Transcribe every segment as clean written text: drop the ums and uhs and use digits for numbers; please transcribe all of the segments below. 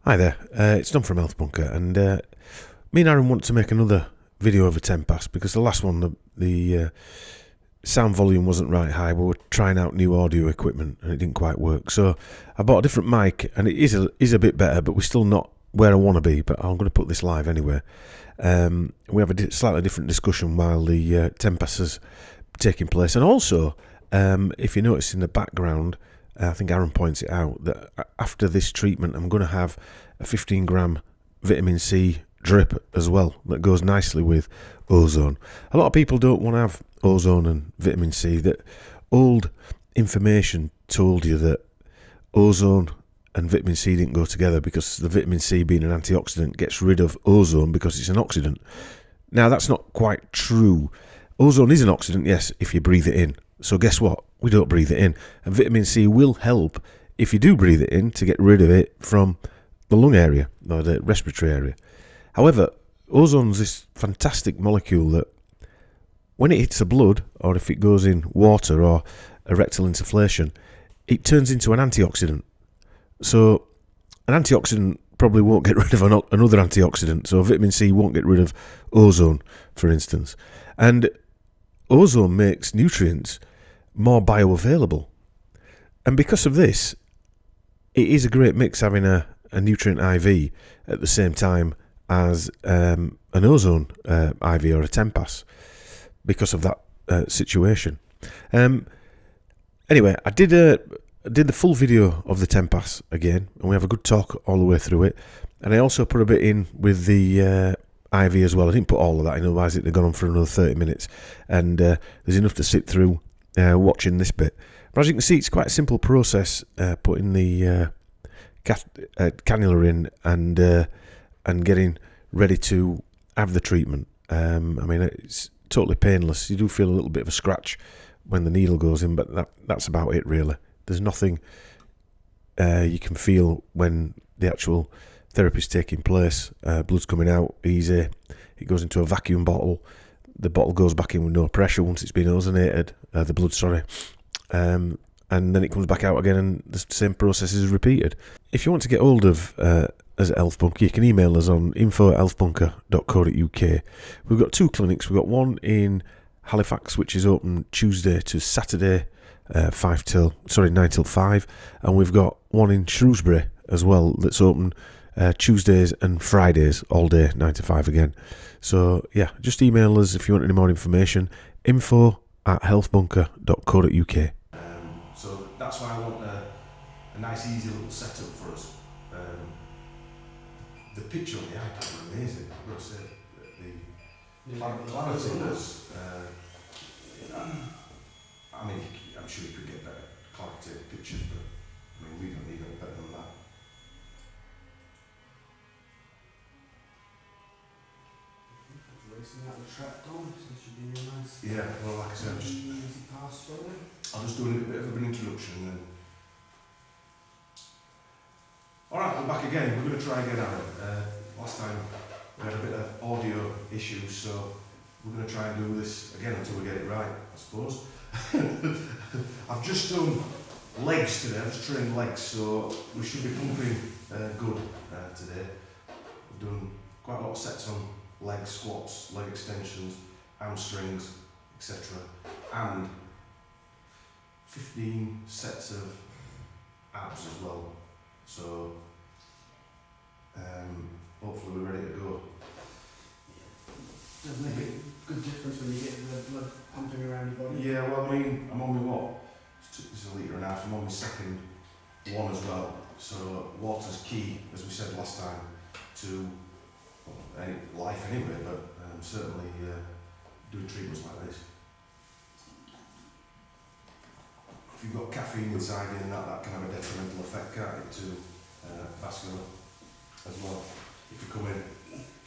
Hi there, it's Don from Health Bunker, and me and Aaron want to make another video of a Tempass because the last one, the sound volume wasn't right high. We were trying out new audio equipment and it didn't quite work. So I bought a different mic and it is a bit better, but we're still not where I want to be. But I'm going to put this live anyway. We have a slightly different discussion while the Tempass is taking place, and also if you notice in the background, I think Aaron points it out that after this treatment I'm going to have a 15 gram vitamin C drip as well that goes nicely with Ozone. A lot of people don't want to have Ozone and vitamin C. That old information told you that Ozone and vitamin C didn't go together because the vitamin C, being an antioxidant, gets rid of ozone because it's an oxidant. Now that's not quite true. Ozone is an oxidant, yes, if you breathe it in. So guess what? We don't breathe it in. And vitamin C will help, if you do breathe it in, to get rid of it from the lung area or the respiratory area. However, ozone's this fantastic molecule that when it hits the blood, or if it goes in water or a rectal insufflation, it turns into an antioxidant. So an antioxidant probably won't get rid of another antioxidant. So vitamin C won't get rid of ozone, for instance. And ozone makes nutrients more bioavailable. And because of this, it is a great mix having a nutrient IV at the same time as an ozone IV or a Tempass because of that situation. Anyway, I did the full video of the Tempass again, and we have a good talk all the way through it. And I also put a bit in with the IV as well. I didn't put all of that in, otherwise it'd have gone on for another 30 minutes. And there's enough to sit through watching this bit. But as you can see, it's quite a simple process, putting the cannula in and getting ready to have the treatment. I mean, it's totally painless. You do feel a little bit of a scratch when the needle goes in, but that's about it really. There's nothing you can feel when the actual therapy is taking place. Blood's coming out easy. It goes into a vacuum bottle. The bottle goes back in with no pressure once it's been ozonated, the blood, sorry. And then it comes back out again, and the same process is repeated. If you want to get hold of us at Health Bunker, you can email us on info@healthbunker.co.uk. We've got two clinics. We've got one in Halifax, which is open Tuesday to Saturday, 9 till 5, and we've got one in Shrewsbury as well that's open Tuesdays and Fridays all day, 9 to 5 again. So yeah, just email us if you want any more information. info@healthbunker.co.uk. So that's why I want a nice easy little setup for us. The picture on the iPad was amazing, I've got to say. The clarity was, I mean, I'm sure you could get better clarity pictures, but I mean, we don't need any better than that. Racing out the track, Dom, so it should be real nice. Yeah, well, like I said, easy pass for it. I'll just do a bit of an introduction and then. Alright, we're back again. We're going to try again, Aaron. Last time we had a bit of audio issues, so we're going to try and do this again until we get it right, I suppose. I've just done legs today. I've just trained legs, so we should be pumping good today. We've done quite a lot of sets on leg squats, leg extensions, hamstrings, etc. And 15 sets of abs as well. So hopefully we're ready to go. Does make a good difference when you get the blood pumping around your body. Yeah, well, I mean, I'm on my what? This is a litre and a half. I'm on my second one as well. So water's key, as we said last time, to life anyway, but certainly doing treatments like this. If you've got caffeine inside you, and that can have a detrimental effect, can't it, to vascular as well. If you come in.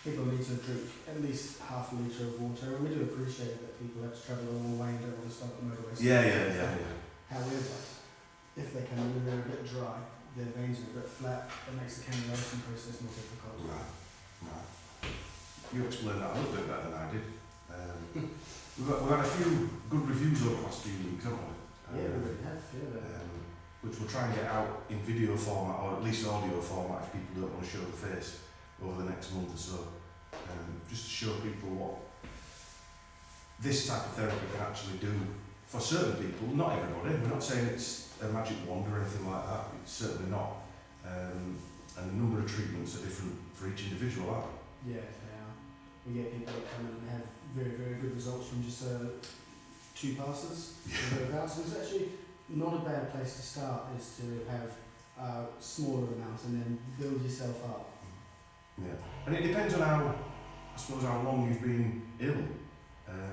People need to drink at least half a litre of water, and we do appreciate that people have to travel a long way and don't want to stop at motorways. Yeah. However, if they come in and they're a bit dry, their veins are a bit flat, it makes the cannulation process more difficult. Right. You explained that a little bit better than I did. We've had a few good reviews over the last few weeks, haven't we? Yeah, we really have. Yeah. which we'll try and get out in video format or at least audio format if people don't want to show the face over the next month or so. Just to show people what this type of therapy can actually do for certain people, not everybody. We're not saying it's a magic wand or anything like that, it's certainly not. And the number of treatments are different for each individual, aren't they? Yeah, they are. We get people that come in and have very, very good results from just 2 passes. So it's actually not a bad place to start, is to have smaller amounts and then build yourself up. Yeah, and it depends on how, I suppose, how long you've been ill,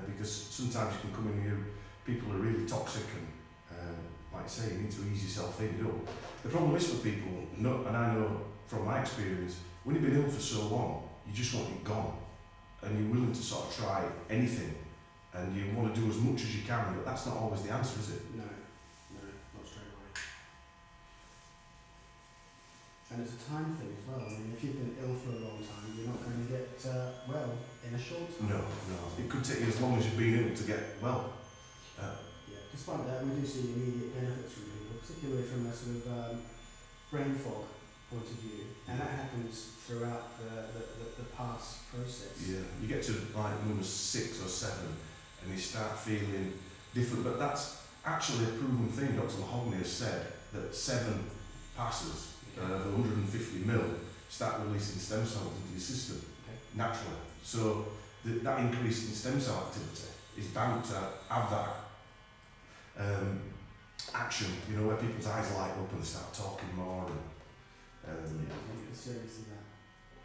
because sometimes you can come in here, people are really toxic and, like I say, you need to ease yourself in. The problem is for people, and I know from my experience, when you've been ill for so long, you just want it gone, and you're willing to sort of try anything, and you want to do as much as you can, but that's not always the answer, is it? No, not straight away. And it's a time thing as well. I mean, if you've been ill for a long time, you're not going to get well in a short time. No. It could take you as long as you've been ill to get well. Yeah, despite that, we do see immediate benefits from people, particularly from a sort of brain fog point of view, and that happens throughout the pass process. Yeah, you get to like number 6 or 7 and you start feeling different, but that's actually a proven thing. Dr. Mahogany has said that 7 passes of 150 mil start releasing stem cells into your system naturally. So that increase in stem cell activity is bound to have that action, where people's eyes light up and they start talking more. And, it's seriously that.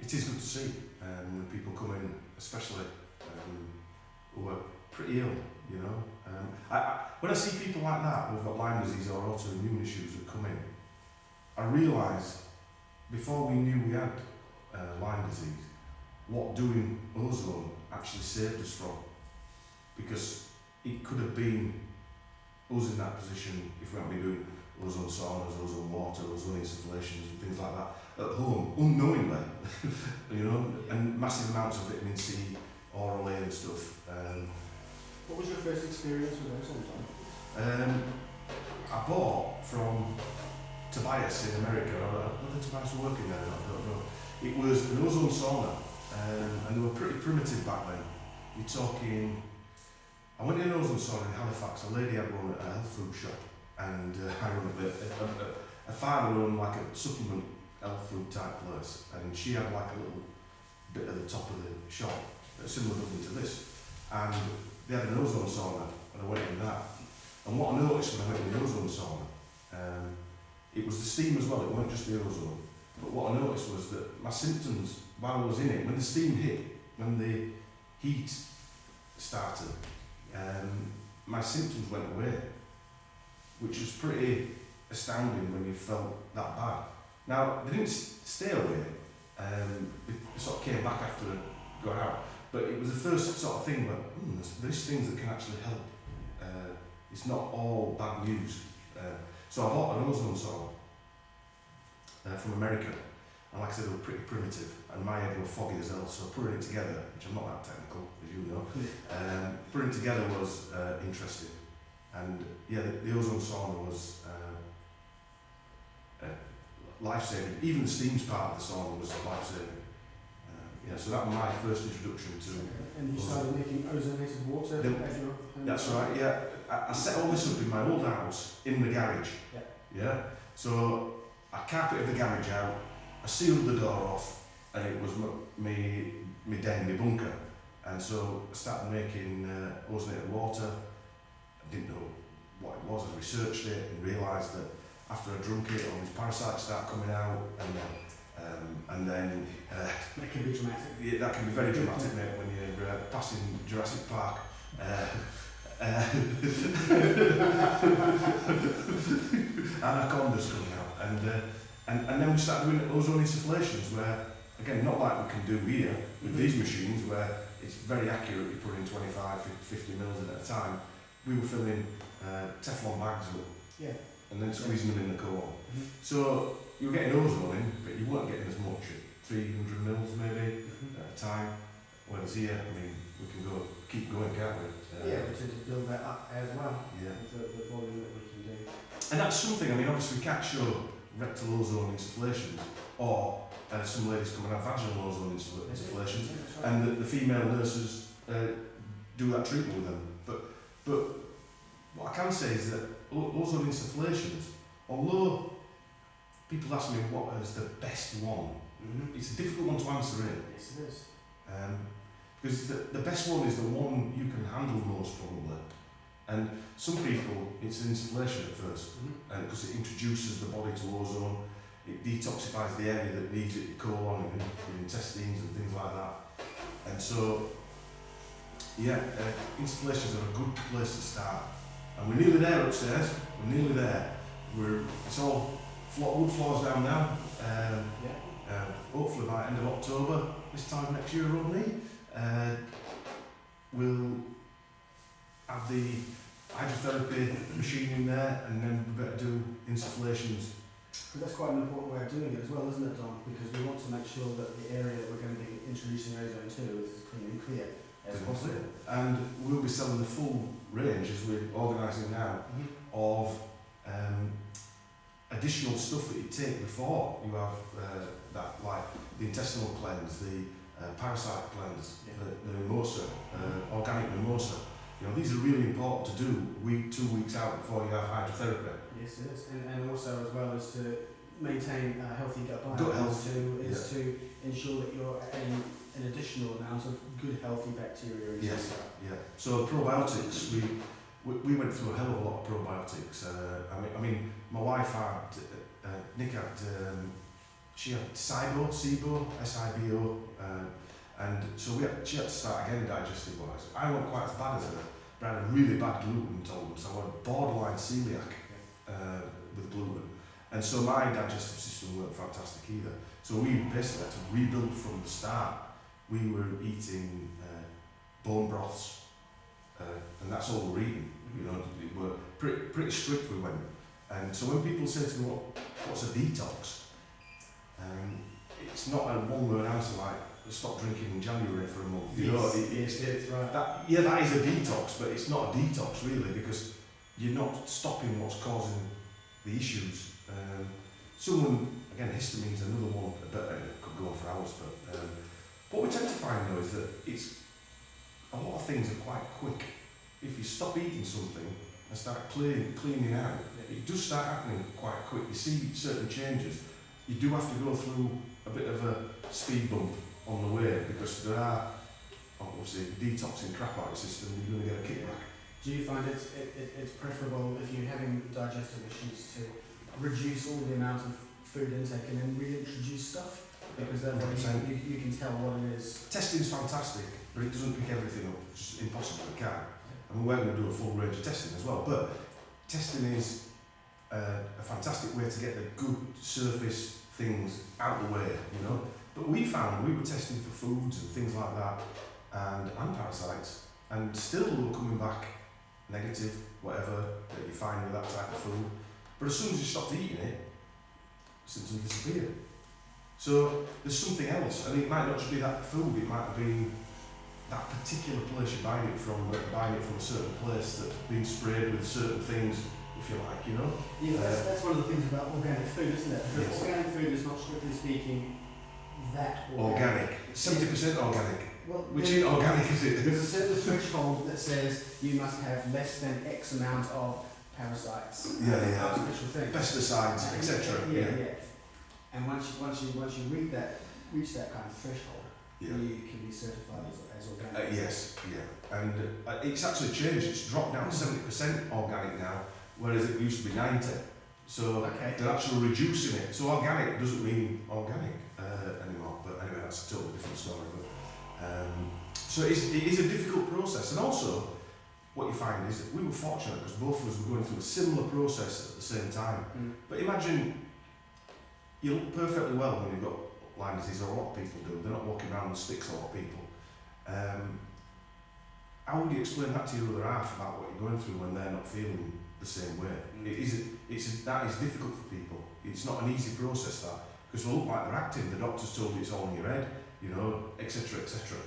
it is good to see when people come in, especially who are pretty ill, when I see people like that who've got Lyme disease or autoimmune issues that come in, I realise before we knew we had Lyme disease, what doing ozone actually saved us from, because it could have been us in that position if we hadn't been doing ozone saunas, ozone water, ozone insufflations and things like that at home, unknowingly, and massive amounts of vitamin C, orally and stuff. What was your first experience with ozone, Tom? I bought from Tobias in America, whether Tobias were working there, I don't know. It was an ozone sauna, and they were pretty primitive back then. You're talking, I went in an ozone sauna in Halifax, a lady had one at a health food shop, and I run a father owned like a supplement health food type place, and she had like a little bit at the top of the shop, similar building to this, and they had an ozone sauna, and I went in that. And what I noticed when I went in the ozone sauna, it was the steam as well, it wasn't just the ozone, but what I noticed was that my symptoms while I was in it, when the steam hit, when the heat started, my symptoms went away, which was pretty astounding when you felt that bad. Now, they didn't stay away, it sort of came back after I got out, but it was the first sort of thing where, there's things that can actually help. It's not all bad news. So I bought an ozone sauna from America, and like I said, they were pretty primitive, and my head was foggy as hell, so putting it together, which I'm not that technical, as you know, putting it together was interesting. And yeah, the ozone sauna was life-saving. Even the steams part of the sauna was life-saving. So that was my first introduction to. And you started making ozonated water as your home. That's right. Yeah, I set all this up in my old house in the garage. Yeah. So I carpeted the garage out. I sealed the door off, and it was my den, my bunker. And so I started making ozonated water. I didn't know what it was. I researched it and realised that after I drunk it, all these parasites start coming out, and then that can be dramatic. Yeah, that can be very dramatic, mate, when you're passing Jurassic Park. Anacondas coming out, and then we started doing ozone insufflations, where again, not like we can do here with these machines, where it's very accurate. You put in 25, 50 mils in at a time. We were filling Teflon bags up, and then squeezing them in the cone. So you were getting ozone in, but you weren't getting as much, 300 mils maybe at a time. Whereas here, I mean, we can keep going, can't we? We tend to build that up as well. Yeah. The volume that we can do. And that's something, I mean, obviously we can't show rectal ozone insufflations or some ladies come and have vaginal ozone insufflations, and the female nurses do that treatment with them. But what I can say is that ozone insufflations, although people ask me what is the best one, it's a difficult one to answer really. Yes, it is. Because the best one is the one you can handle most probably. And some people, it's an insufflation at first, because it introduces the body to ozone, it detoxifies the area that needs it, the colon and the intestines and things like that. And so, yeah, insufflations are a good place to start. And we're nearly there upstairs, we're nearly there. It's all wood floors down now. Hopefully by end of October, this time next year, Rodney, we'll have the hydrotherapy machine in there, and then we better do insufflations. Because that's quite an important way of doing it as well, isn't it, Don? Because we want to make sure that the area that we're going to be introducing ozone to is as clean and clear as possible. And we'll be selling the full range, as we're organising now, of additional stuff that you take before you have that, like the intestinal cleanse, the parasite cleanse, the mimosa, organic mimosa. You know, these are really important to do 2 weeks out before you have hydrotherapy. Yes, it is. And also, as well as to maintain a healthy gut biome, Gut health. to ensure that you're adding an additional amount of good, healthy bacteria into Yes, your gut. yeah. So probiotics, we went through a hell of a lot of probiotics. I mean, my wife had, Nick had, she had SIBO, SIBO, and so she had to start again digestive-wise. I wasn't quite as bad as her, but I had a really bad gluten intolerance. I was borderline celiac with gluten. And so my digestive system weren't fantastic either. So we basically had to rebuild from the start. We were eating bone broths, and that's all we were eating. You know, we were pretty strict we went. And so when people say to me, what's a detox? It's not a one-word answer like, stop drinking in January for a month. You know, it's right. That is a detox, but it's not a detox really, because you're not stopping what's causing the issues. Someone, again, histamine's another one, but it could go on for hours, but what we tend to find though is that a lot of things are quite quick. If you stop eating something and start cleaning out, it does start happening quite quick. You see certain changes. You do have to go through a bit of a speed bump on the way, because there are, obviously, detoxing crap out of your system, you're going to get a kickback. Do you find it's preferable, if you're having digestive issues, to reduce all the amount of food intake and then reintroduce stuff? Because then you can tell what it is. Testing's fantastic, but it doesn't pick everything up. It's just impossible, it can't. I mean, we're going to do a full range of testing as well, but testing is a fantastic way to get the good surface things out of the way, you know. But we found we were testing for foods and things like that, and parasites, and still we were coming back negative, whatever that you find with that type of food. But as soon as you stopped eating it, symptoms disappeared. So there's something else, and it might not just be that food, it might have been that particular place you're buying it from a certain place that's been sprayed with certain things, if you like, you know? Yeah, that's one of the things about organic food, isn't it? Yes. Organic food is not, strictly speaking, that organic. 70% organic. Well, which is organic, is it? There's a certain threshold that says you must have less than X amount of parasites, artificial things, pesticides, etc. Yeah. And once you reach that kind of threshold, you can be certified as organic. Yes, and it's actually changed. It's dropped down to 70% organic now, whereas it used to be 90. So they're actually reducing it. So organic doesn't mean organic anymore. But anyway, that's a totally different story. But so it is a difficult process, and also what you find is that we were fortunate because both of us were going through a similar process at the same time. But imagine you look perfectly well when you've got Lyme disease, or a lot of people do. They're not walking around with sticks, a lot of people. How would you explain that to your other half about what you're going through when they're not feeling the same way? That is difficult for people. It's not an easy process, that, because they look like they're acting. The doctor's told you it's all in your head, you know, etc., etc.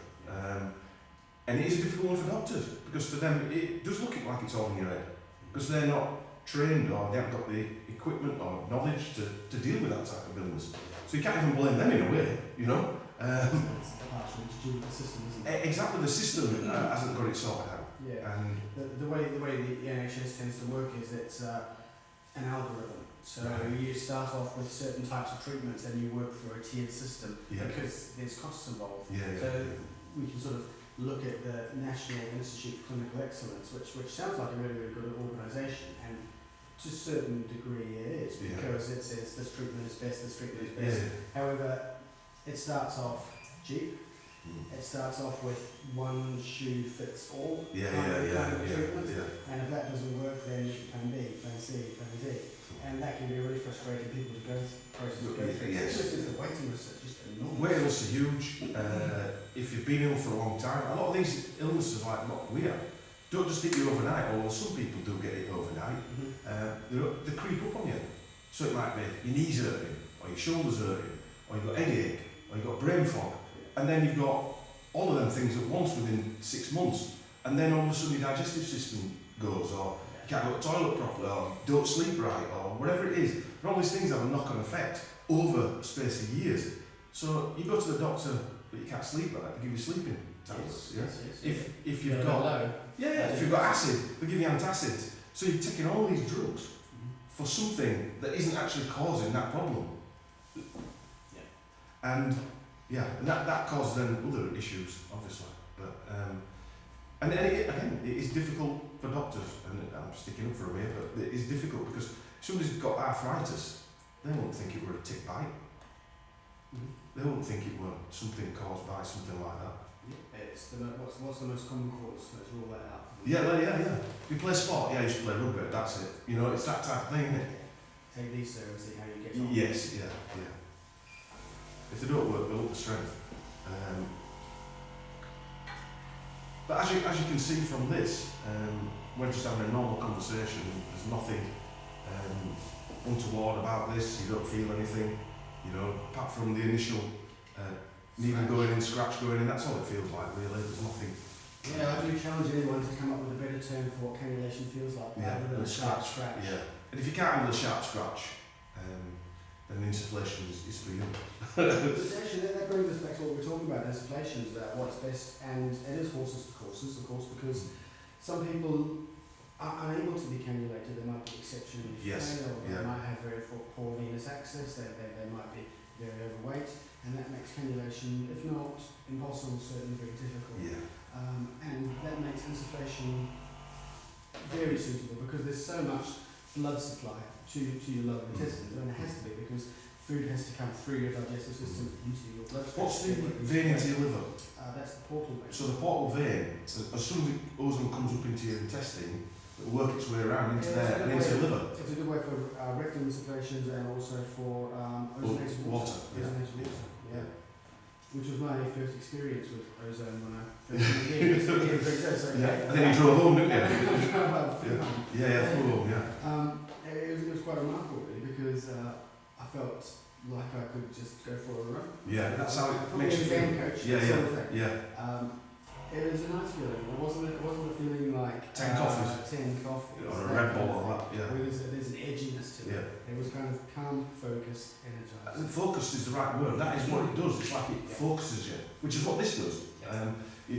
And it is a difficult one for doctors, because for them it does look like it's all in your head, because they're not trained or they haven't got the equipment or knowledge to deal with that type of illness. So you can't even blame them in a way, you know. It's partially to do with the system, isn't it? Exactly, the system hasn't got it sorted out. Yeah. And The way the NHS tends to work is it's an algorithm. So you start off with certain types of treatments and you work through a tiered system because there's costs involved. So we can sort of look at the National Institute for Clinical Excellence, which sounds like a really, really good organisation, and to a certain degree it is, because it says this treatment is best, this treatment is best. However, it starts off cheap. It starts off with one shoe fits all kind of treatment, and if that doesn't work, then plan B, plan C, plan D, and that can be really frustrating people to go through. Especially the waiting lists are just enormous. Waiting lists are huge. If you've been ill for a long time, a lot of these illnesses, like what we have, don't just hit you overnight, although some people do get it overnight. They creep up on you. So it might be your knees hurting, or your shoulders hurting, or you've got headache, or you've got brain fog. And then you've got all of them things at once within 6 months. And then all of a sudden your digestive system goes, or you can't go to the toilet properly, or you don't sleep right, or whatever it is. And all these things have a knock-on effect over a space of years. So you go to the doctor, but you can't sleep right, they give you sleeping tablets. If you've got if you've got acid, they give you antacids. So you're taking all these drugs for something that isn't actually causing that problem. And that causes then other issues, obviously. But and again, it is difficult for doctors, and I'm sticking up for them here, but it is difficult because if somebody's got arthritis, they won't think it were a tick bite. They won't think it were something caused by something like that. It's what's the most common cause? Let's rule that out. If you play sport, you just play rugby, that's it. You know, it's that type of thing, isn't it? Take these there and see how you get on. Yes, If they don't work, they'll up the strength. But as you can see from this, we're just having a normal conversation. There's nothing untoward about this. You don't feel anything, you know, apart from the initial needle going in, scratch going in. That's all it feels like, really. There's nothing. I do challenge anyone to come up with a better term for what cannulation feels like, rather than a sharp scratch. And if you can't handle a sharp scratch, then insufflation is for you. Actually, that brings us back to what we were talking about, insufflations, what's best, and it is horses for courses, of course, because some people are unable to be cannulated. They might be exceptionally frail, or they might have very poor venous access, they might be very overweight, and that makes cannulation, if not impossible, certainly very difficult. And that makes insufflation very suitable because there's so much blood supply to your lower intestines, and it has to be because food has to come through your digestive system into your bloodstream. What's the vein into your liver? That's the portal vein. So the portal vein, as soon as the ozone comes up into your intestine, it'll work its way around into there and into your liver. It's a good way for rectal insufflations and also for ozonated water. Which was my first experience with ozone when I first came here. And then you drove home, didn't you? Flew home. It was quite remarkable, really, because I felt like I could just go for a run. That's how it makes you feel. Coach, it was a nice feeling. It wasn't a feeling like 10 coffees. 10 coffees. Or a Red Bull or that. There's an edginess to it. It was kind of calm, focused, energized. And focused is the right word. That is what it does. It's like it focuses you, which is what this does.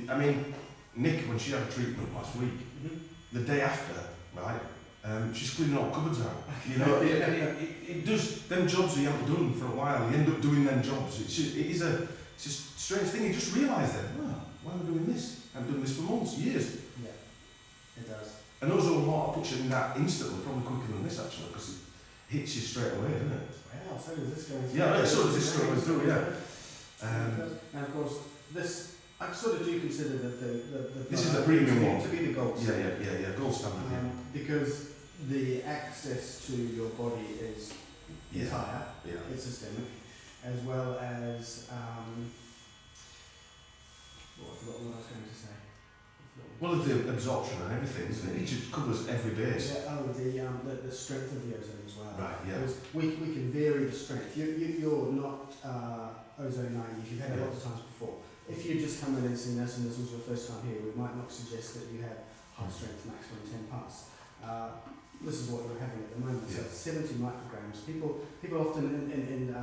I mean, Nick, when she had a treatment last week, the day after, right, she's cleaning all cupboards out. You know, it does them jobs you haven't done for a while. You end up doing them jobs. It's a strange thing. You just realise that. Why am I doing this? I've done this for months, years. Yeah, it does. And ozone water puts you in that instantly, probably quicker than this actually, because it hits you straight away, doesn't it? Well, so does this going through. So does this going through, and of course, this, I sort of do consider that the this is the premium one. To be the gold standard. Gold standard. Because the access to your body is higher, it's systemic, as well as I forgot what I was going to say. Well, the absorption and everything, isn't it? It just covers every base. The strength of the ozone as well. Right, Because we can vary the strength. You're not ozone naive, you've had it a lot of times before. If you just come in and seen us and this was your first time here, we might not suggest that you have high strength maximum 10 parts. this is what we're having at the moment. So Yeah. 70 micrograms. People often in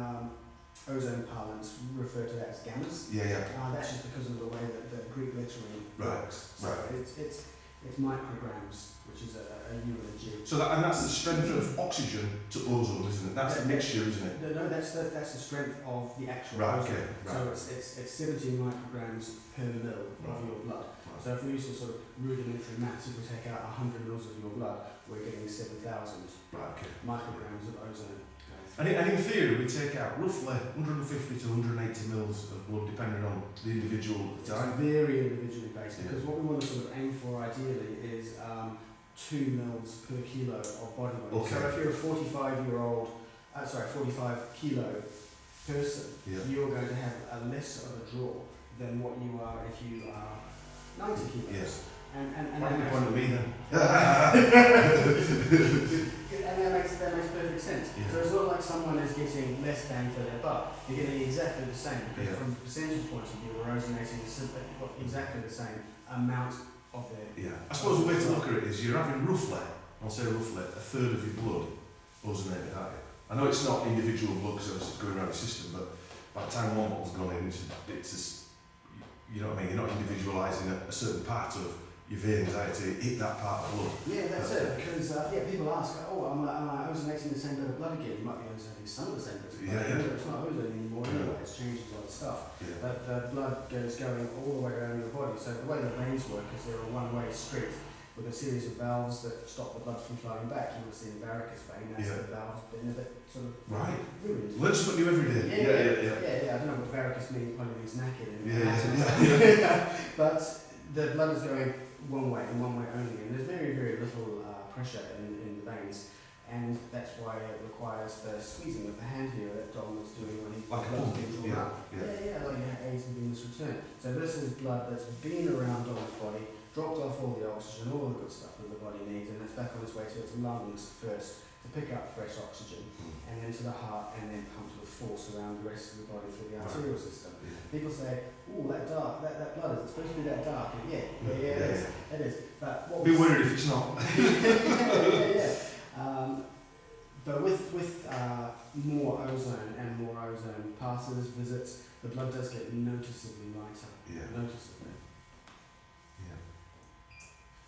ozone parlance refer to that as gammas. Yeah. That's just because of the way that the Greek lettering Right, works. So right. it's micrograms, which is a U and a G. So and that's the strength of oxygen to ozone, isn't it? That's the mixture, isn't it? No, that's the strength of the actual Right, ozone. okay, right. So it's 70 micrograms per mil of your blood. So if we use some sort of rudimentary maths, if we take out 100 mils of your blood, we're getting 7,000 Right, okay. micrograms of ozone. And in theory, we take out roughly 150 to 180 mils of blood, depending on the individual at the time. It's very individually based, Yeah. because what we want to sort of aim for ideally is 2 mils per kilo of body weight. Okay. So if you're a 45 kilo person, Yeah. you're going to have a less of a draw than what you are if you are 90 kilos. Yes. And Why that do you point at me then? and that makes perfect sense. Yeah. So it's not like someone is getting less bang for their buck. You're getting exactly the same, because Yeah. from a percentage point of view, we're ozonating exactly the same amount of their. Yeah. I suppose the way to look at it is you're having roughly, I'll say roughly, a third of your blood ozonated, aren't you? I know it's not individual blood because it's going around the system, but by the time one bottle's gone in, it's just, you know what I mean, you're not individualising a certain part of your vein anxiety, hit that part of blood. Yeah, that's it. Because people ask, am I ozonating the same bit of blood again? You might be ozonating some of the same bits of blood. Yeah. It's not ozone anymore anyway. It's changed a lot of stuff. Yeah. But the blood goes going all the way around your body. So the way the veins work is they're a one-way street with a series of valves that stop the blood from flowing back. You will see the varicose vein. That's Yeah. the valve's been a bit sort of Right. ruined. Learn something new every day. Yeah. I don't know what varicose means. Probably means knackered. But the blood is going one way and one way only, and there's very, very little pressure in the veins, and that's why it requires the squeezing of the hand here that Dom was doing when he Like a blood's pump. being drawn Yeah. up. Like AIDS and venous return. So this is blood that's been around Dom's body, dropped off all the oxygen, all the good stuff that the body needs, and it's back on its way to its lungs first to pick up fresh oxygen, and then to the heart, and then pumped with force around the rest of the body through the arterial system. People say, "Oh, that blood, is it supposed to be that dark?" And it is. But what Be worried if it's not. But with more ozone and more ozone passes, visits, the blood does get noticeably lighter. Yeah. Noticeably. Yeah.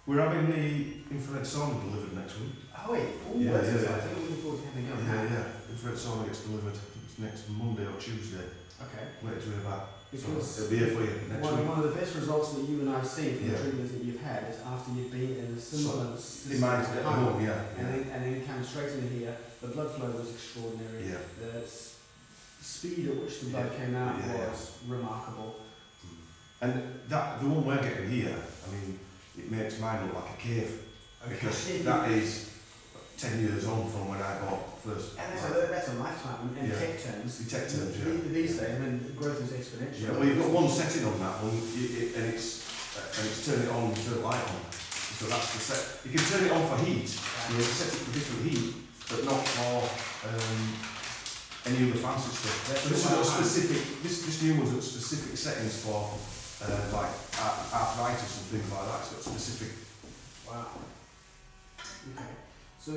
We're having the infrared sauna delivered next week. Oh wait, that's exciting. I'm looking forward to having it. Yeah. Infrared sauna gets delivered. It's next Monday or Tuesday. Okay. Wait to hear back. So Because it'll be here for you next week. one of the best results that you and I have seen from Yeah. the treatments that you've had is after you've been in a similar It might get home, yeah. and then come straight into here. The blood flow was extraordinary. Yeah. The speed at which the blood came out was remarkable. And that the one we're getting here, I mean, it makes mine look like a cave because that is 10 years on from when I bought first. And that's a lifetime in tech terms. The tech terms, yeah. These days, I mean, growth is exponential. Yeah, well, you've got one setting on that one, and it's turn it on and turn the light on. So that's the set. You can turn it on for heat. You can set it for different heat, but not for any other fancy stuff. So this has got specific. This new one's got specific settings for like arthritis and things like that. It's got specific. Wow. Okay. So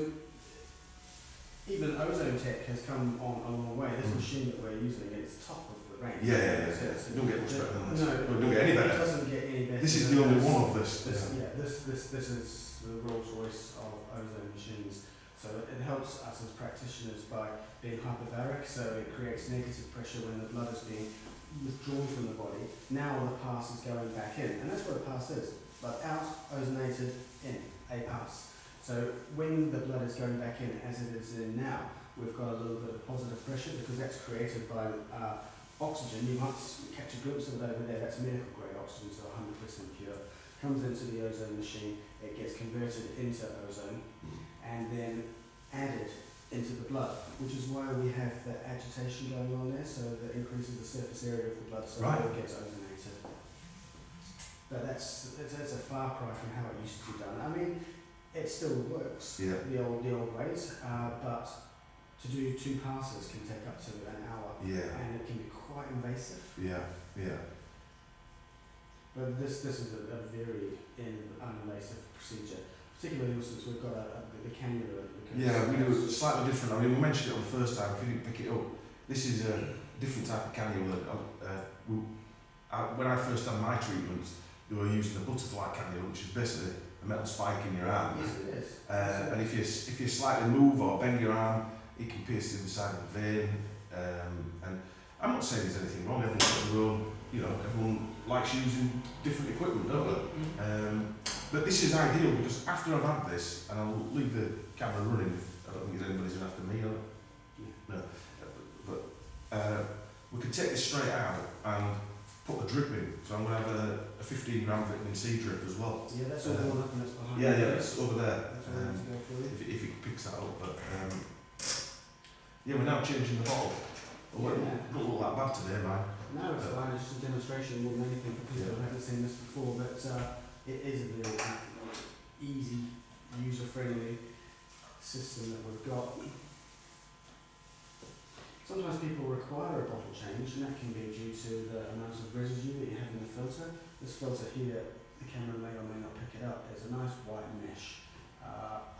even ozone tech has come on a long way. This machine that we're using, it's top of the range. Yeah. You don't get much better than this. No, You don't get any better. It doesn't get any better. This is the only one of this. This is the Rolls Royce of ozone machines. So it helps us as practitioners by being hyperbaric, so it creates negative pressure when the blood is being withdrawn from the body. Now the pass is going back in, and that's what a pass is. Blood out, ozonated, in, a pass. So when the blood is going back in, as it is in now, we've got a little bit of positive pressure because that's created by oxygen. You might catch a glimpse of it over there. That's medical grade oxygen, so 100% pure. Comes into the ozone machine, it gets converted into ozone, and then added into the blood, which is why we have the agitation going on there, so that increases the surface area of the blood, so it gets ozonated. But that's a far cry from how it used to be done. I mean, it still works, the old ways, but to do 2 passes can take up to an hour, and it can be quite invasive. But this is a very uninvasive procedure. particularly since we've got the cannula. Yeah, we do it slightly different. I mean, we mentioned it on the first time. If you didn't pick it up, this is a different type of cannula. When I first done my treatments, they were using a butterfly cannula, which is basically a metal spike in your arm. Yes, it is. And if you slightly move or bend your arm, it can pierce the side of the vein. And I'm not saying there's anything wrong. Everyone's got their own, everyone likes using different equipment, don't they? But this is ideal because after I've had this, and I'll leave the camera running, I don't think there's anybody's in after me, no. But we could take this straight out and put a drip in. So I'm going to have a 15 gram vitamin C drip as well. Yeah, that's all the one up and that's behind. Yeah, it's over there. That's all I need to go for you. If it picks that up, but yeah, we're now changing the bottle. Don't look that bad today, man. No, it's fine. It's just a demonstration more than anything for people who haven't seen this before. But it is a very easy, user-friendly system that we've got. Sometimes people require a bottle change, and that can be due to the amount of residue that you have in the filter. This filter here, the camera may or may not pick it up. There's a nice white mesh.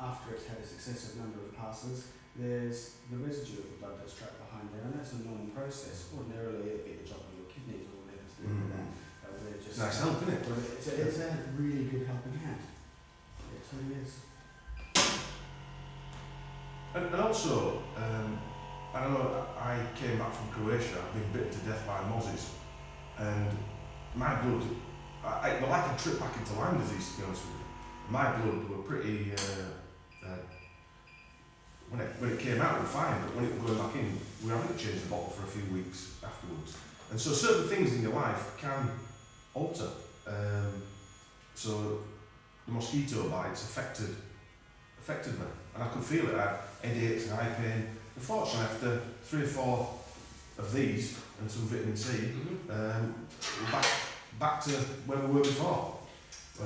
After it's had a successive number of passes, there's the residue of the blood that's trapped behind there, and that's a normal process. Ordinarily, it'd be the job of your kidneys or whatever to do with that. They're just Nice help, isn't it? Well, it's a really good helping hand. It totally is. And also, I know I came back from Croatia, I've been bitten to death by mozzies, and my blood, well, I could trip back into Lyme disease, to be honest with you. My blood were pretty, when it came out, it was fine, but when it was going back in, we were having to change the bottle for a few weeks afterwards. And so certain things in your life can alter. So the mosquito bites affected me, and I could feel it. I had headaches and eye pain. Unfortunately, after 3 or 4 of these and some vitamin C, we're back to where we were before. I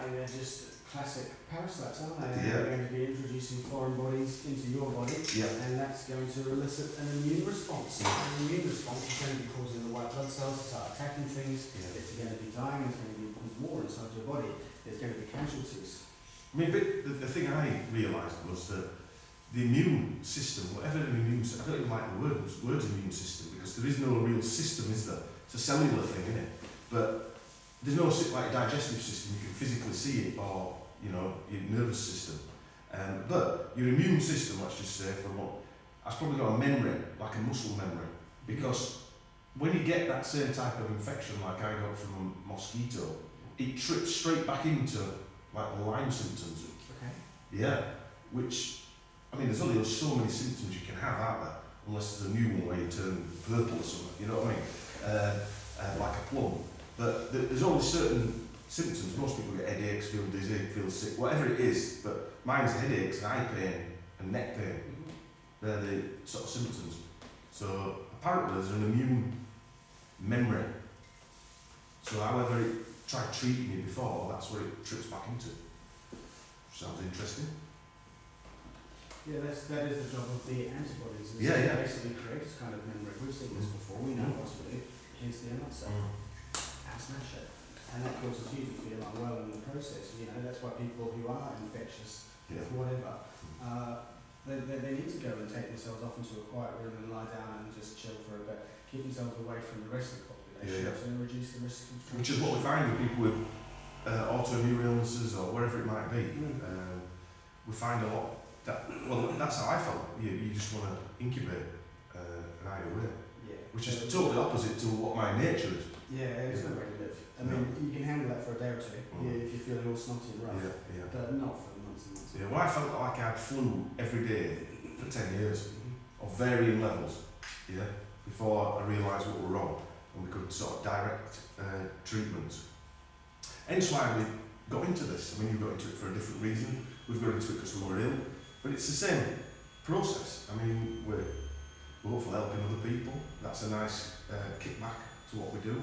mean, they're just classic parasites, aren't they? Yeah. They're going to be introducing foreign bodies into your body, and that's going to elicit an immune response. An immune response is going to be causing the white blood cells to start attacking things. It's going to be dying. It's going to be war inside your body. There's going to be casualties. I mean, but the thing I realised was that the immune system, whatever an immune system, I don't even like the word immune system, because there is no real system, is there? It's a cellular thing, isn't it? But there's no like digestive system, you can physically see it, or your nervous system. But your immune system, let's just say, has probably got a memory, like a muscle memory, because when you get that same type of infection like I got from a mosquito, it trips straight back into like the Lyme symptoms. Okay. Yeah, which, I mean, there's only so many symptoms you can have out there, unless there's a new one where you turn purple or something, you know what I mean? Like a plum. But there's only certain symptoms. Most people get headaches, feel dizzy, feel sick, whatever it is. But mine's headaches and eye pain and neck pain. They're the sort of symptoms. So apparently there's an immune memory. So however it tried treating you before, that's what it trips back into. Sounds interesting. Yeah, that is the job of the antibodies. Is Yeah. basically create this kind of memory. We've seen this before. We know what to do. Here's the answer. Smash it. And that causes you to feel unwell in the process. That's why people who are infectious, whatever, they need to go and take themselves off into a quiet room and lie down and just chill for a bit, keep themselves away from the rest of the population, and reduce the risk of transmission. Which is what we find with people with autoimmune illnesses or wherever it might be. We find a lot that's how I felt. You just want to incubate and hide away. Which is totally opposite to what my nature is. Yeah, it's no way to live. I mean, you can handle that for a day or two if you're feeling all snotty and rough, but not for months and months. Yeah, well, I felt like I had flu every day for 10 years, of varying levels, before I realised what were wrong and we could sort of direct treatments. Hence why we got into this. I mean, you got into it for a different reason. We've got into it because we were ill, but it's the same process. I mean, we're hopefully helping other people. That's a nice kickback to what we do,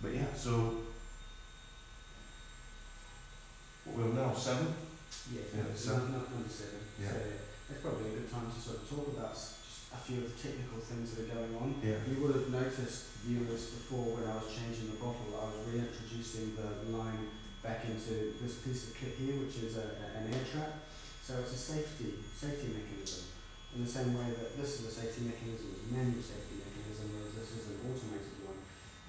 but yeah, so what we're now 7. Not number 7. Yeah. So it's probably a good time to sort of talk about just a few of the technical things that are going on. Yeah. You would have noticed, viewers, before when I was changing the bottle, I was reintroducing the lime back into this piece of kit here, which is an air trap. So it's a safety mechanism. In the same way that this is a safety mechanism, it's a manual safety mechanism, whereas this is an automated one.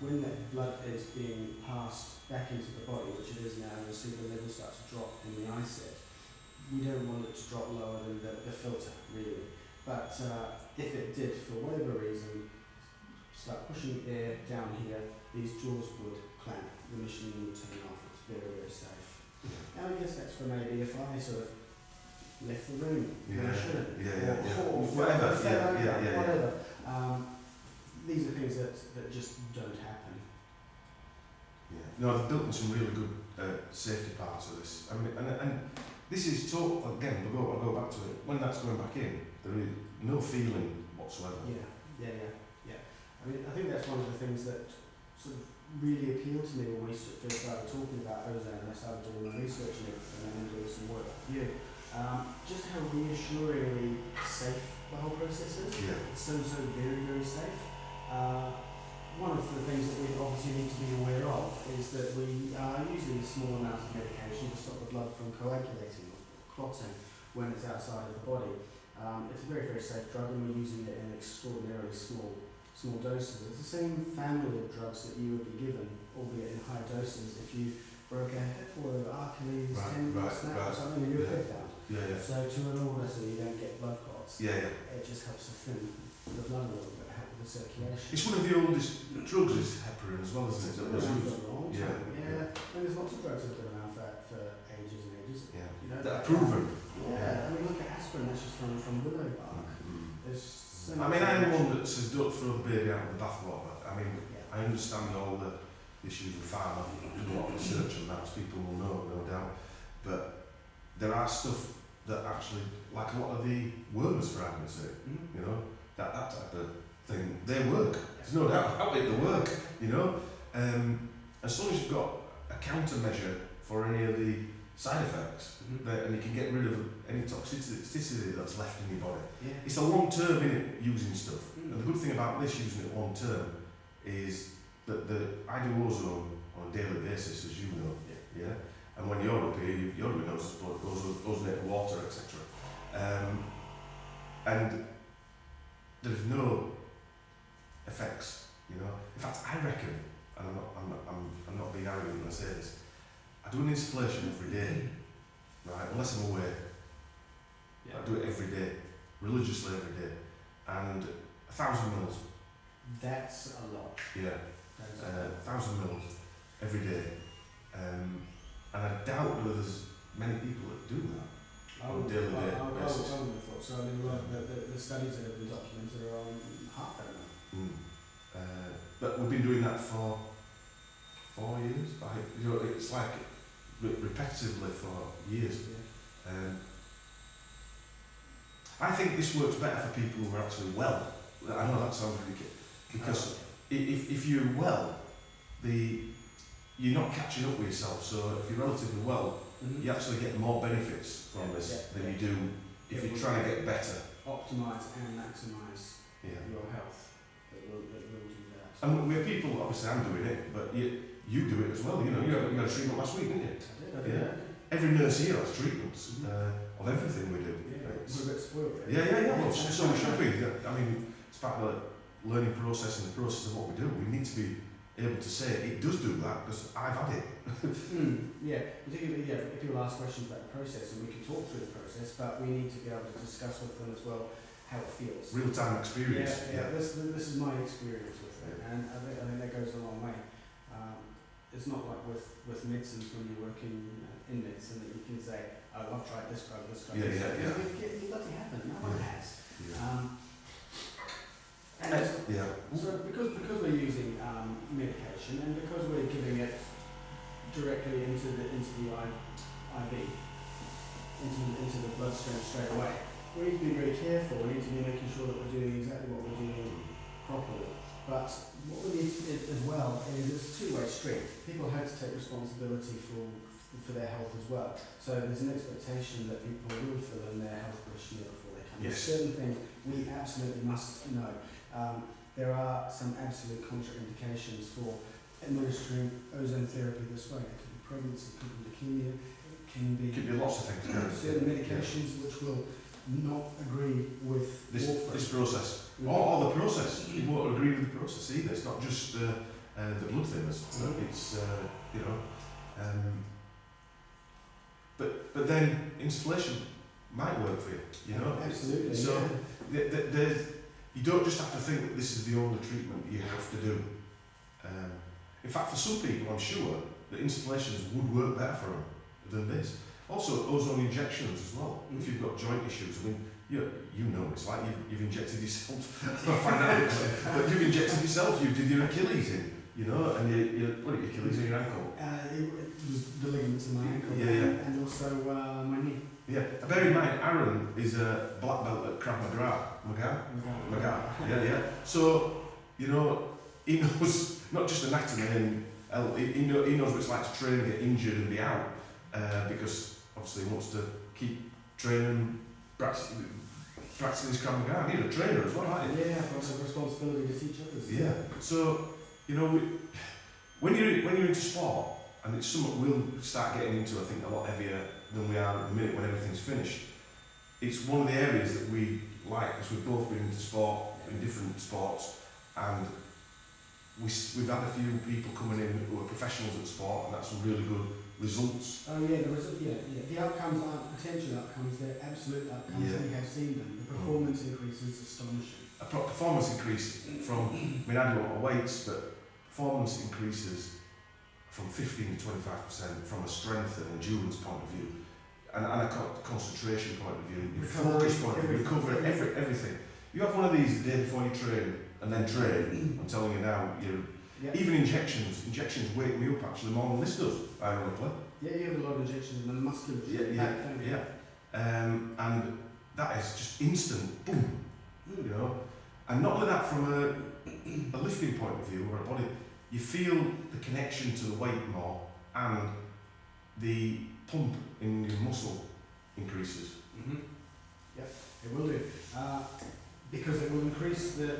When that blood is being passed back into the body, which it is now, you'll see the level start to drop in the eye set. We don't want it to drop lower than the filter, really. But if it did, for whatever reason, start pushing air down here, these jaws would clamp, the machine would turn off. It's very, very safe. And I guess that's for maybe if I sort of left the room when I shouldn't, or whatever. These are things that just don't happen. Yeah. No, they've built in some really good safety parts of this. I mean, and this is total, again, I'll go back to it. When that's going back in, there is no feeling whatsoever. Yeah. I mean, I think that's one of the things that sort of really appealed to me when we first started talking about ozone and I started doing my research and everything and then doing some work with you. Just how reassuringly safe the whole process is. Yeah. It's so very, very safe. One of the things that we obviously need to be aware of is that we are using a small amount of medication to stop the blood from coagulating or clotting when it's outside of the body. It's a very, very safe drug and we're using it in extraordinarily small doses. It's the same family of drugs that you would be given, albeit in high doses, if you broke a hip or Achilles tendon or snap or something and you're hip bound. So to an order so you don't get blood clots, it just helps to thin the blood a little bit, help with the circulation. It's one of the oldest drugs is heparin as well, isn't it? It's been around for a long time. And there's lots of drugs that have been around for ages and ages. Yeah. You know, that are proven. I mean, look at aspirin, that's just from willow bark. There's so I mean, I'm one that says don't throw the baby out with the bathwater. I mean, I understand all the issues with pharma. I do a lot of research on that, as people will know, no doubt. But there are stuff that actually, like a lot of the wormers, for argument's sake, you know, that type of thing, they work. There's no doubt about it, they work, you know. As long as you've got a countermeasure for any of the side effects, and you can get rid of any toxicity that's left in your body. It's a long term in it using stuff. And the good thing about this using it long term is that I do ozone on a daily basis, as you know. And when you're up here, you're doing ozonated water, etc. And there's no effects, you know. In fact, I reckon, and I'm not being arrogant when I say this, I do an insufflation every day, right? Unless I'm away. I do it every day, religiously every day, and 1,000 mils. That's a lot. 1,000 mils every day, and I doubt whether there's many people that do that on a daily basis. I would have thought so. I mean, the studies that have been documented are on half that amount. But we've been doing that for 4 years. You know, it's like repetitively for years. I think this works better for people who are actually well. I know that sounds ridiculous, because if you're well, you're not catching up with yourself. So if you're relatively well, you actually get more benefits from this than you do if you're trying to get better. Optimise and maximise your health. It will do that. And we have people, obviously I'm doing it, but you do it as well. You know, you had a treatment last week, didn't you? I did. Every nurse here has treatments of everything we do. We're a bit spoiled. Well, so we should be. I mean, it's part of the learning process and the process of what we do. We need to be able to say it does do that because I've had it. Particularly if people ask questions about the process, and we can talk through the process, but we need to be able to discuss with them as well how it feels. Real time experience. This is my experience with it, and I think that goes a long way. It's not like with medicines when you're working in medicine that you can say, oh, I've tried this drug, this drug, this drug. You bloody haven't. No one has. So because we're using medication and because we're giving it directly into the IV, into the bloodstream straight away, we need to be very careful. We need to be making sure that we're doing exactly what we're doing properly. But what we need as well is it's a two-way street. People have to take responsibility for their health as well. So there's an expectation that people will fill in their health questionnaire before they come. There's certain things we absolutely must know. There are some absolute contraindications for administering ozone therapy this way. It can be pregnancy, could be leukemia, can be Could be lots of things. can't it? certain medications which will not agree with This warfarin. process, or the process. You won't agree with the process either. It's not just the blood thinners. It's you know, but then insufflation might work for you. You know, Absolutely. So yeah. there's, you don't just have to think that this is the only treatment you have to do. In fact, for some people, I'm sure that insufflations would work better for them than this. Also, ozone injections as well. If you've got joint issues, I mean, you know, it's like you've injected yourself. I find out, but you've injected yourself. You did your Achilles in, you know, and you what are your Achilles in your ankle? It was the ligaments in my ankle and also my knee. Yeah. Bear in mind, Aaron is a black belt at Krav Maga. Yeah. So, you know, he knows not just anatomy and he knows what it's like to train and get injured and be out because obviously he wants to keep training, practicing his Krav Maga. You're a trainer as well, aren't you? Yeah, I've got a responsibility to teach others. Yeah. So, you know, when you're into sport, and it's something we'll start getting into, I think, a lot heavier than we are at the minute when everything's finished. It's one of the areas that we like, because we've both been into sport, in different sports, and we've had a few people coming in who are professionals at sport, and that's some really good results. Oh yeah, the outcomes aren't potential outcomes, they're absolute outcomes. Yeah. We have seen them. The performance increase is astonishing. A performance increase from, I mean, I don't know what weights, but performance increases from 15 to 25% from a strength and endurance point of view, and a concentration point of view, focus point of view, recovery, everything. You have one of these the day before you train, and then train. I'm telling you now, even injections wake me up actually more than this does, ironically. Yeah, you have a lot of injections and the musculature. Yeah. And that is just instant, boom, you know. And not only that, from a lifting point of view or a body, you feel the connection to the weight more, and the pump in your muscle increases. Yeah, it will do. Because it will increase the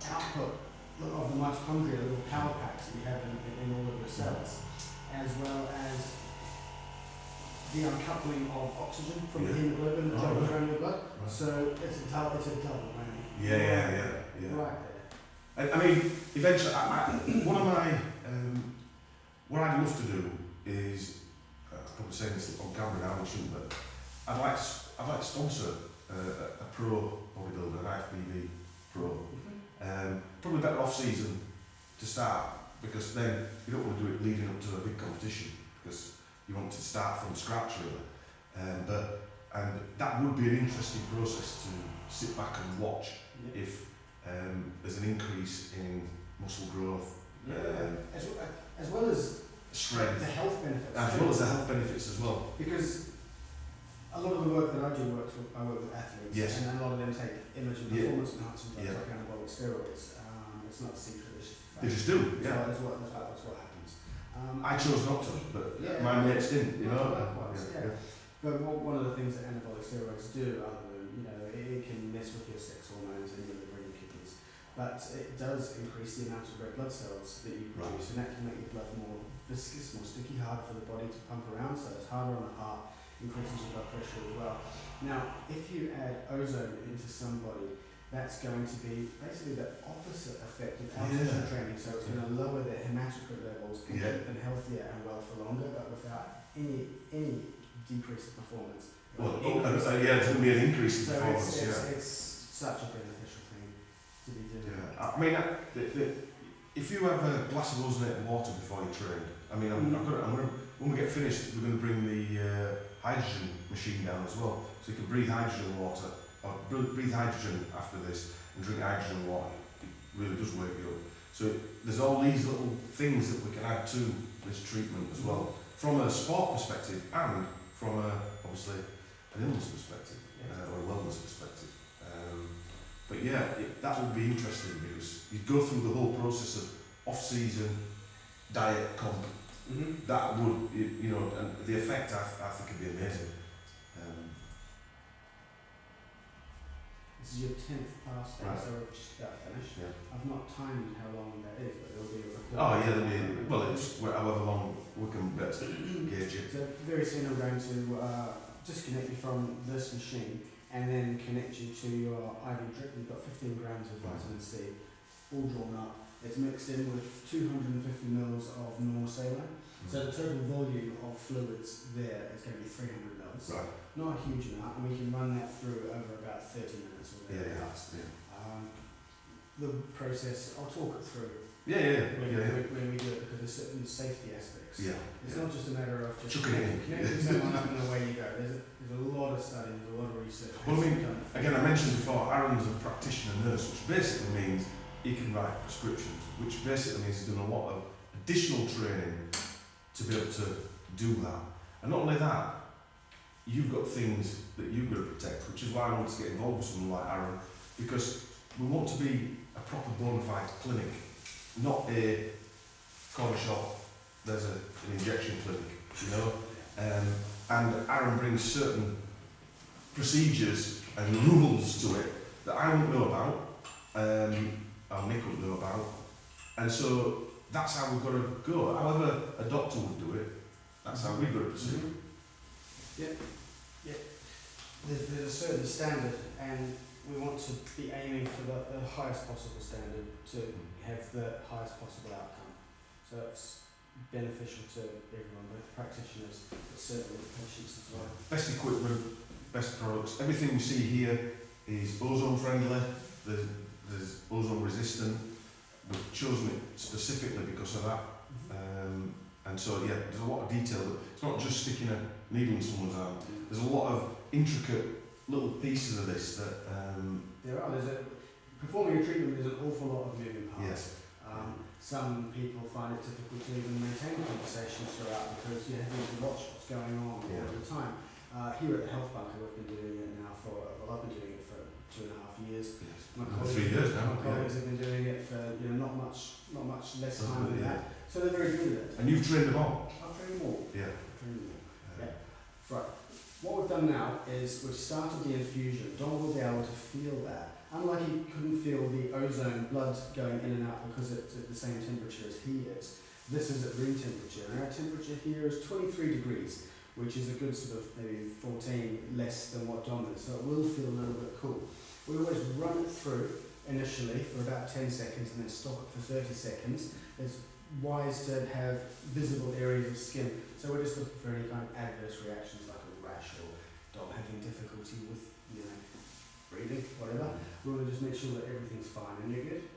output of the mitochondria, little power packs that you have in all of your cells, as well as the uncoupling of oxygen from the hemoglobin that travels around your blood. Right. So it's a double whammy. Yeah. Right there. I mean, eventually, one of my, what I'd love to do is, I'm probably saying this on camera now, I shouldn't, but I'd like to sponsor a pro bodybuilder, an IFBB pro. Probably better off season to start, because then you don't want to do it leading up to a big competition, because you want to start from scratch really. And that would be an interesting process to sit back and watch if there's an increase in muscle growth, as well as strength, the health benefits. as well as the health benefits as well. Because a lot of the work that I do I work with athletes, Yes. and a lot of them take imaging performance enhancing drugs like anabolic steroids. It's not a secret, it's just a fact. They just do, yeah. That's what happens. I chose not to, but my mates didn't, you know. But one of the things that anabolic steroids do, other than, it can mess with your sex hormones and your liver and your kidneys, but it does increase the amount of red blood cells that you produce, and that can make your blood more viscous, more sticky, harder for the body to pump around, so it's harder on the heart, increases your blood pressure as well. Now, if you add ozone into somebody, that's going to be basically the opposite effect of altitude training, so it's going to lower their hematocrit levels and keep them healthier and well for longer, but without any decrease in performance. Well, it's going to be an increase in So performance, it's such a beneficial thing to be doing. Yeah, I mean, if you have a glass of ozonated water before you train, I mean, when we get finished, we're going to bring the hydrogen machine down as well, so you can breathe hydrogen water, or breathe hydrogen after this, and drink hydrogen water. It really does wake you up. So there's all these little things that we can add to this treatment as well, from a sport perspective and from obviously an illness perspective, or a wellness perspective. But yeah, that would be interesting, because you go through the whole process of off-season diet comp. That would, and the effect I think would be amazing. This is your 10th pass now, Right. so we're just about finished. Yeah. I've not timed how long that is, but it'll be a record. Oh yeah, well it's however long we can best gauge it. So very soon I'm going to disconnect you from this machine and then connect you to your IV drip. You've got 15 grams of vitamin C, all drawn up. It's mixed in with 250 mils of normal saline. So the total volume of fluids there is going to be 300 mils. Right. Not a huge amount, and we can run that through over about 30 minutes or thereabouts. Yeah. The process, I'll talk it through when we do it, because there's certain safety aspects. Yeah. It's not just a matter of just Chucking it in. connecting someone up and away you go. There's a lot of study, there's a lot of research. Well, I mean, done. again, I mentioned before, Aaron's a practitioner nurse, which basically means he can write prescriptions, which basically means he's done a lot of additional training to be able to do that. And not only that, you've got things that you've got to protect, which is why I want to get involved with someone like Aaron, because we want to be a proper bona fide clinic, not a corner shop, there's an injection clinic, you know. And Aaron brings certain procedures and rules to it that I wouldn't know about, or Nick wouldn't know about, and so that's how we've got to go. However a doctor would do it, that's how we've got to proceed. There's a certain standard, and we want to be aiming for the highest possible standard to have the highest possible outcome. So it's beneficial to everyone, both practitioners, but certainly patients as well. Best equipment, best products. Everything we see here is ozone friendly. There's ozone resistant. We've chosen it specifically because of that. And so yeah, there's a lot of detail. It's not just sticking a needle in someone's arm. There's a lot of intricate little pieces of this that. Performing a treatment, there's an awful lot of moving parts. Yes. Some people find it difficult to even maintain conversations throughout because you have to watch what's going on all the time. Here at the Health Bunker, we've been doing it now I've been doing it for 2.5 years. Yes. My 3 years now. My colleagues have been doing it for not much less time than that. So they're very good at it. And you've trained them all. I've trained them all. Yeah. Right. What we've done now is we've started the infusion. Don will be able to feel that. Unlike he couldn't feel the ozone blood going in and out because it's at the same temperature as he is, this is at room temperature. And our temperature here is 23 degrees, which is a good sort of maybe 14 less than what Dom is. So it will feel a little bit cool. We always run it through initially for about 10 seconds and then stop it for 30 seconds. It's wise to have visible areas of skin. So we're just looking for any kind of adverse reactions like a rash or Dom having difficulty with, breathing, whatever. We want to just make sure that everything's fine and you're good.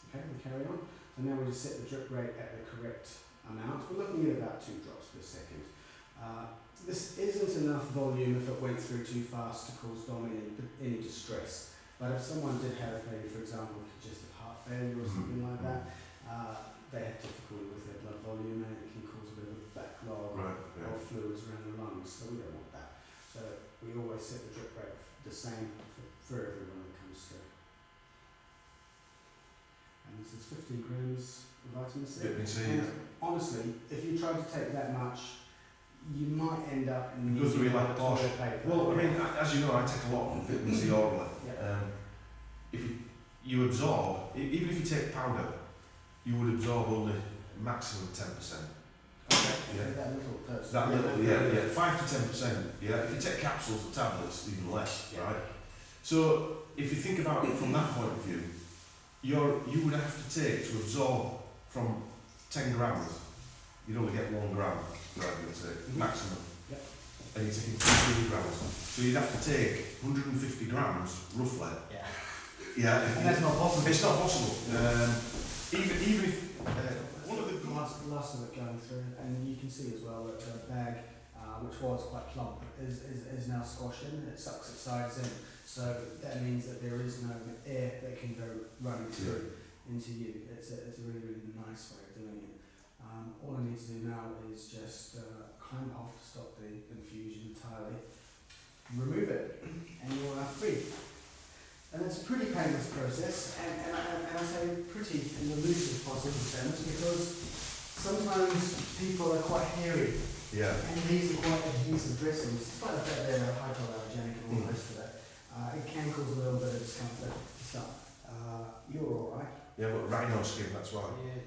Okay, we carry on. So now we just set the drip rate at the correct amount. We're looking at about 2 drops per second. This isn't enough volume if it went through too fast to cause Dom any distress. But if someone did have maybe, for example, congestive heart failure or something like that, they have difficulty with their blood volume and it can cause a bit of a backlog of fluids around the lungs, so we don't want that. So we always set the drip rate the same for everyone that comes through. And this is 15 grams of vitamin C. Vitamin C, and honestly, if you try to take that much, you might end up in go through it like a Porsche. paper. Well, I mean, as you know, I take a lot of vitamin C orally. If you absorb, even if you take powder, you would absorb only maximum 10%. Okay. Yeah. That little person. That little, yeah, 5 to 10%. Yeah, if you take capsules or tablets, even less, right? So if you think about it from that point of view, you would have to take to absorb from 10 grams. You'd only get 1 gram, for argument's sake, maximum. Yep. And you're taking 15 grams. So you'd have to take 150 grams, roughly. Yeah. Yeah. And that's not possible. It's not possible. Even if one of the last of it going through, and you can see as well that the bag, which was quite plump, is now squashed in. It sucks its sides in, so that means that there is no air that can go running through into you. It's a really, really nice way of doing it. All I need to do now is just climb off to stop the infusion entirely, remove it, and you're free. And it's a pretty painless process, and I say pretty in the loosest possible terms because sometimes people are quite hairy. Yeah. And these are quite adhesive dressings, despite the fact they're hypoallergenic and all the rest of it. It can cause a little bit of discomfort to start. You're alright. Yeah, but rhino skin, that's why. Yeah,